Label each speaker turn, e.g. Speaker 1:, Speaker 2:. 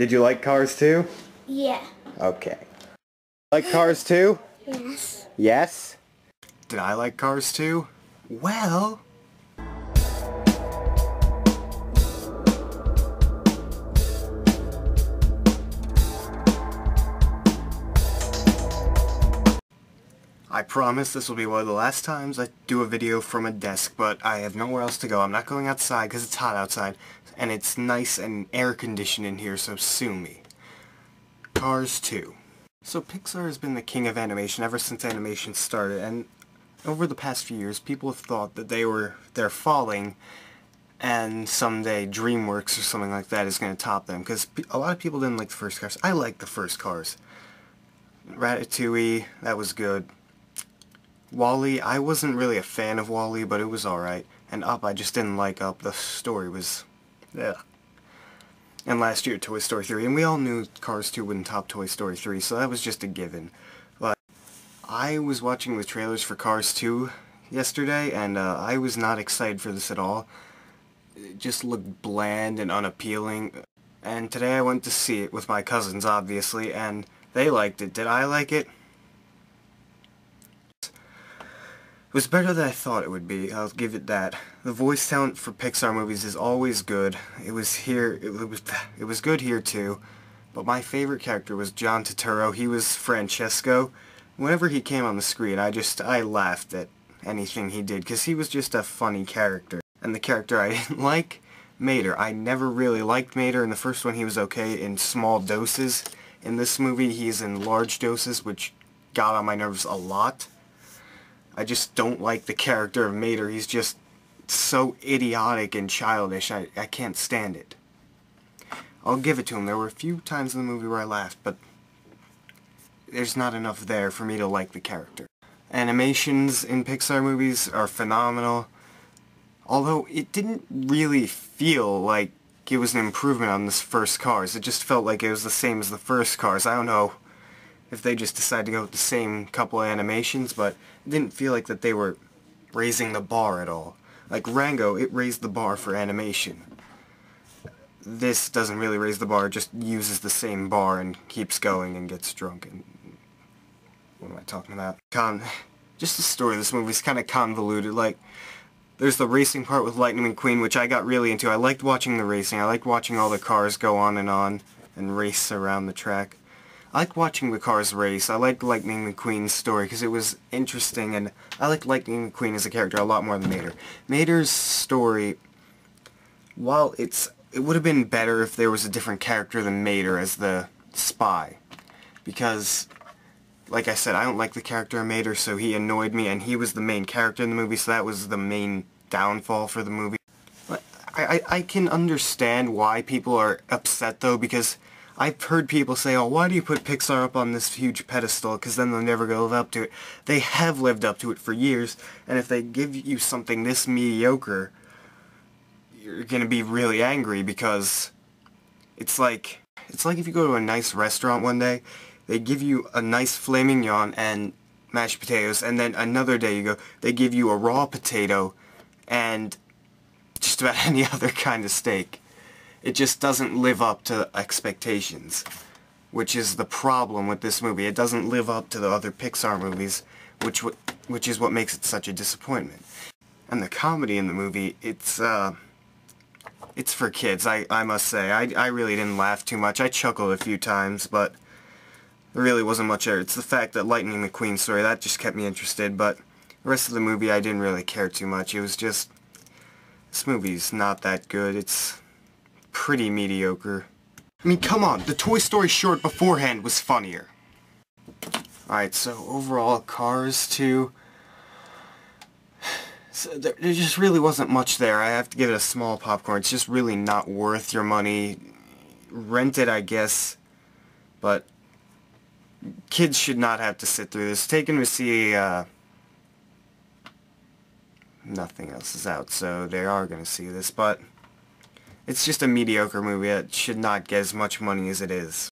Speaker 1: Did you like Cars 2?
Speaker 2: Yeah.
Speaker 1: Okay. Like Cars 2?
Speaker 2: Yes.
Speaker 1: Yes? Did I like Cars 2? Well... I promise this will be one of the last times I do a video from a desk, but I have nowhere else to go. I'm not going outside because it's hot outside, and it's nice and air-conditioned in here, so sue me. Cars 2. So Pixar has been the king of animation ever since animation started, and over the past few years, people have thought that they're falling, and someday DreamWorks or something like that is going to top them, because a lot of people didn't like the first Cars. I liked the first Cars. Ratatouille, that was good. WALL-E, I wasn't really a fan of WALL-E, but it was alright. And Up, I just didn't like Up. The story was... yeah. And last year, Toy Story 3. And we all knew Cars 2 wouldn't top Toy Story 3, so that was just a given. But I was watching the trailers for Cars 2 yesterday, and I was not excited for this at all. It just looked bland and unappealing. And today I went to see it with my cousins, obviously, and they liked it. Did I like it? It was better than I thought it would be, I'll give it that. The voice talent for Pixar movies is always good. It was good here too. But my favorite character was John Turturro. He was Francesco. Whenever he came on the screen, I laughed at anything he did, because he was just a funny character. And the character I didn't like, Mater. I never really liked Mater. In the first one he was okay in small doses. In this movie he's in large doses, which got on my nerves a lot. I just don't like the character of Mater. He's just so idiotic and childish. I can't stand it. I'll give it to him. There were a few times in the movie where I laughed, but there's not enough there for me to like the character. Animations in Pixar movies are phenomenal, although it didn't really feel like it was an improvement on this first Cars. It just felt like it was the same as the first Cars. I don't know if they just decided to go with the same couple of animations, but it didn't feel like that they were raising the bar at all. Like Rango, it raised the bar for animation. This doesn't really raise the bar, it just uses the same bar and keeps going and gets drunk and... what am I talking about? Just the story of this movie is kind of convoluted. Like, there's the racing part with Lightning McQueen, which I got really into. I liked watching the racing. I liked watching all the cars go on and race around the track. I like watching the cars race. I liked Lightning McQueen's story because it was interesting, and I like Lightning McQueen as a character a lot more than Mater. Mater's story, while it would have been better if there was a different character than Mater as the spy, because, like I said, I don't like the character of Mater, so he annoyed me, and he was the main character in the movie, so that was the main downfall for the movie. But I can understand why people are upset, though, because I've heard people say, oh, why do you put Pixar up on this huge pedestal, because then they'll never go live up to it. They have lived up to it for years, and if they give you something this mediocre, you're gonna be really angry, because it's like if you go to a nice restaurant one day, they give you a nice filet mignon and mashed potatoes, and then another day you go, they give you a raw potato and just about any other kind of steak. It just doesn't live up to expectations, which is the problem with this movie. It doesn't live up to the other Pixar movies, which is what makes it such a disappointment. And the comedy in the movie, it's for kids, I must say. I really didn't laugh too much. I chuckled a few times, but there really wasn't much there. It's the fact that Lightning McQueen's story, that just kept me interested, but the rest of the movie I didn't really care too much. It was just, this movie's not that good. It's pretty mediocre. I mean, come on, the Toy Story short beforehand was funnier. Alright, so overall, Cars 2... so there just really wasn't much there. I have to give it a small popcorn. It's just really not worth your money. Rent it, I guess, but kids should not have to sit through this. Take them to see, nothing else is out, so they are going to see this, but it's just a mediocre movie that should not get as much money as it is.